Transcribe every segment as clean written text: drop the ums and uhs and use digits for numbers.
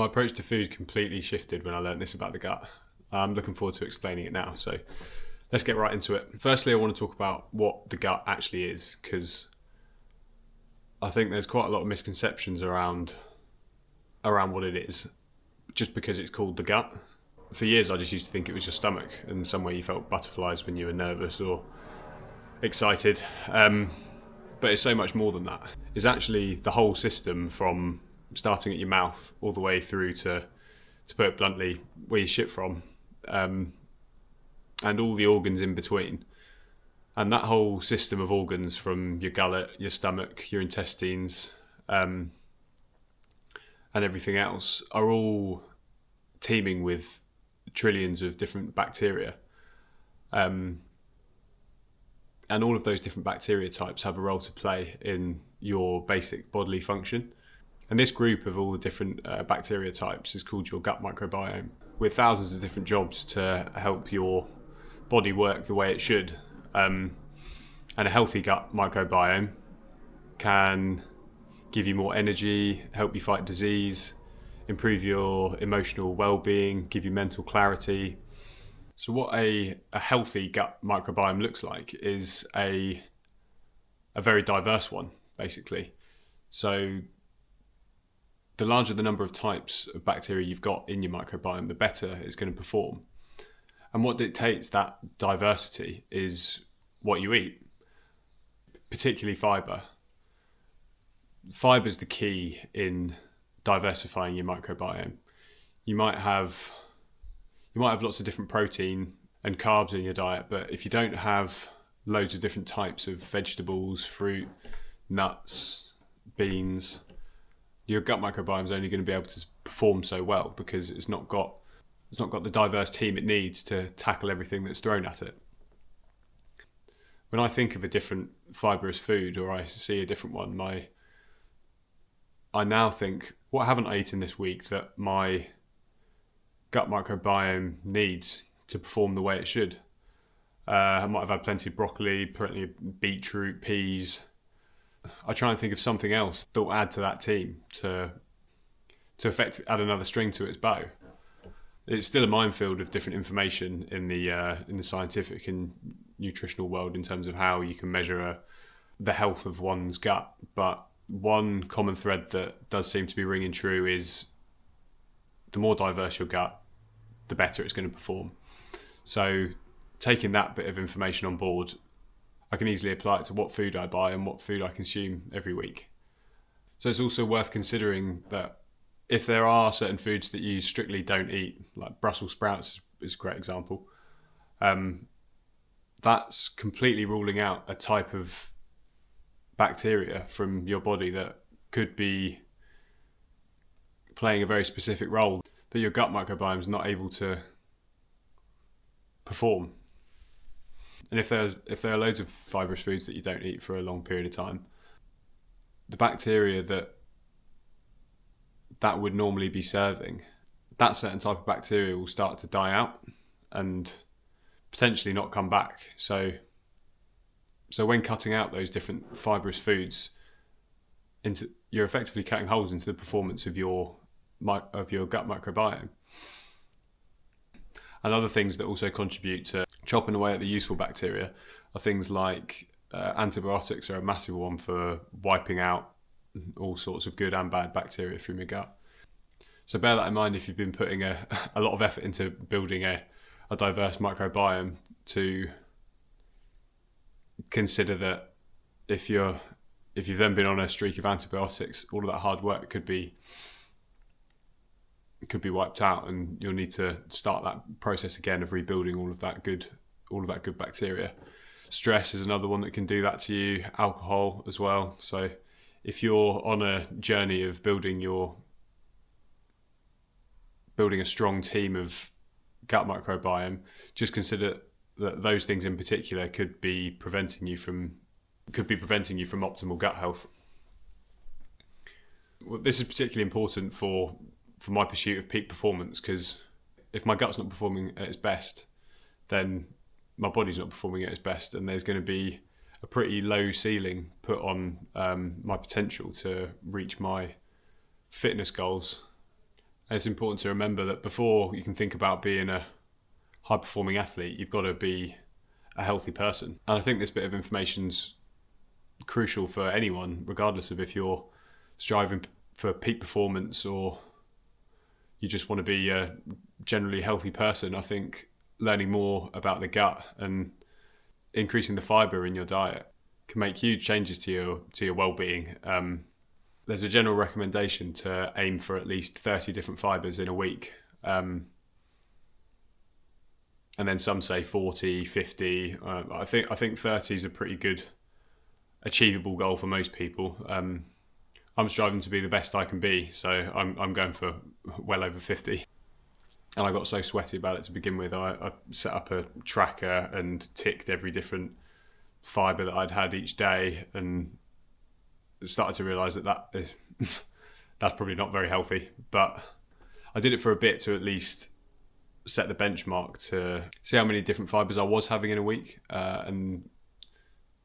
My approach to food completely shifted when I learned this about the gut. I'm looking forward to explaining it now. So let's get right into it. Firstly, I want to talk about what the gut actually is, because I think there's quite a lot of misconceptions around what it is, just because it's called the gut. For years, I just used to think it was your stomach, and somewhere you felt butterflies when you were nervous or excited. But it's so much more than that. It's actually the whole system, from starting at your mouth all the way through to put it bluntly, where you shit from, and all the organs in between. And that whole system of organs, from your gullet, your stomach, your intestines, and everything else, are all teeming with trillions of different bacteria. And all of those different bacteria types have a role to play in your basic bodily function. And this group of all the different bacteria types is called your gut microbiome, with thousands of different jobs to help your body work the way it should. And a healthy gut microbiome can give you more energy, help you fight disease, improve your emotional well-being, give you mental clarity. So what a healthy gut microbiome looks like is a very diverse one, basically. So the larger the number of types of bacteria you've got in your microbiome, the better it's going to perform. And what dictates that diversity is what you eat, particularly fibre. Fibre is the key in diversifying your microbiome. You might have lots of different protein and carbs in your diet, but if you don't have loads of different types of vegetables, fruit, nuts, beans, your gut microbiome is only going to be able to perform so well because it's not got the diverse team it needs to tackle everything that's thrown at it. When I think of a different fibrous food, or I see a different one, I now think, what haven't I eaten this week that my gut microbiome needs to perform the way it should? I might have had plenty of broccoli, plenty of beetroot, peas. I try and think of something else that will add to that team to add another string to its bow. It's still a minefield of different information in the scientific and nutritional world in terms of how you can measure the health of one's gut. But one common thread that does seem to be ringing true is the more diverse your gut, the better it's going to perform. So taking that bit of information on board, I can easily apply it to what food I buy and what food I consume every week. So it's also worth considering that if there are certain foods that you strictly don't eat, like Brussels sprouts is a great example, that's completely ruling out a type of bacteria from your body that could be playing a very specific role that your gut microbiome is not able to perform. And if there are loads of fibrous foods that you don't eat for a long period of time, the bacteria that would normally be serving, that certain type of bacteria will start to die out and potentially not come back. So when cutting out those different fibrous foods, you're effectively cutting holes into the performance of your gut microbiome. And other things that also contribute to chopping away at the useful bacteria are things like antibiotics are a massive one for wiping out all sorts of good and bad bacteria from your gut. So bear that in mind if you've been putting a lot of effort into building a diverse microbiome, to consider that if you've then been on a streak of antibiotics, all of that hard work could be wiped out, and you'll need to start that process again of rebuilding all of that good bacteria. Stress is another one that can do that to you. Alcohol as well. So if you're on a journey of building a strong team of gut microbiome, just consider that those things in particular could be preventing you from optimal gut health. Well, this is particularly important for my pursuit of peak performance, because if my gut's not performing at its best, then my body's not performing at its best, and there's going to be a pretty low ceiling put on my potential to reach my fitness goals And it's important to remember that before you can think about being a high performing athlete, you've got to be a healthy person. And I think this bit of information's crucial for anyone, regardless of if you're striving for peak performance or you just want to be a generally healthy person. I think learning more about the gut and increasing the fibre in your diet can make huge changes to your well-being. There's a general recommendation to aim for at least 30 different fibres in a week. And then some say 40, 50. I think 30 is a pretty good achievable goal for most people. I'm striving to be the best I can be, so I'm going for well over 50. And I got so sweaty about it to begin with. I set up a tracker and ticked every different fibre that I'd had each day, and started to realise that is that's probably not very healthy. But I did it for a bit to at least set the benchmark to see how many different fibres I was having in a week, and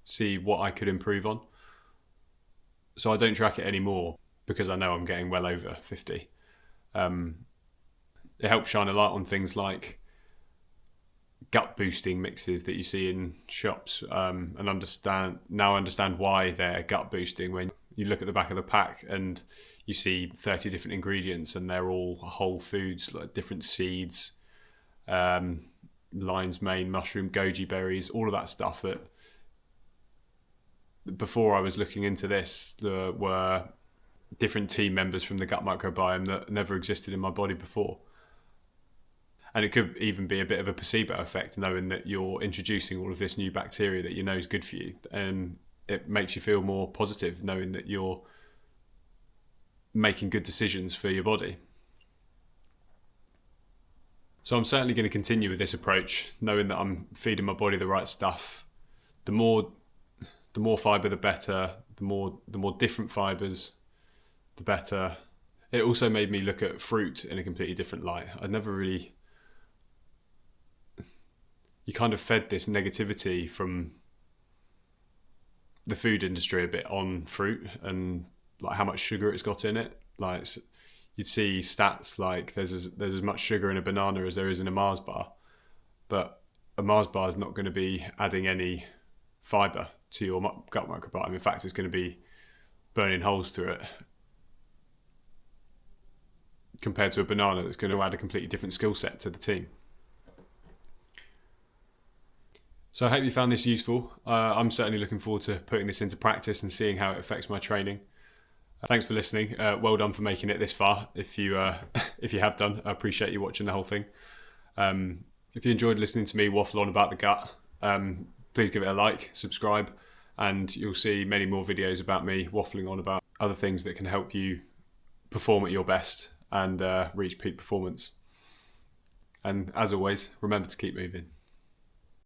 see what I could improve on. So I don't track it anymore because I know I'm getting well over 50. It helps shine a light on things like gut boosting mixes that you see in shops, and understand why they're gut boosting. When you look at the back of the pack and you see 30 different ingredients and they're all whole foods, like different seeds, lion's mane, mushroom, goji berries, all of that stuff that before I was looking into this, there were different team members from the gut microbiome that never existed in my body before. And it could even be a bit of a placebo effect, knowing that you're introducing all of this new bacteria that you know is good for you. And it makes you feel more positive, knowing that you're making good decisions for your body. So I'm certainly going to continue with this approach, knowing that I'm feeding my body the right stuff. The more fibre, the better. The more different fibres, the better. It also made me look at fruit in a completely different light. I'd never really... You kind of fed this negativity from the food industry a bit on fruit and like how much sugar it's got in it. Like you'd see stats like there's as much sugar in a banana as there is in a Mars bar, but a Mars bar is not going to be adding any fibre to your gut microbiome. In fact, it's going to be burning holes through it, compared to a banana that's going to add a completely different skill set to the team. So I hope you found this useful. I'm certainly looking forward to putting this into practice and seeing how it affects my training. Thanks for listening. Well done for making it this far. If you have done, I appreciate you watching the whole thing. If you enjoyed listening to me waffle on about the gut, please give it a like, subscribe, and you'll see many more videos about me waffling on about other things that can help you perform at your best and reach peak performance. And as always, remember to keep moving.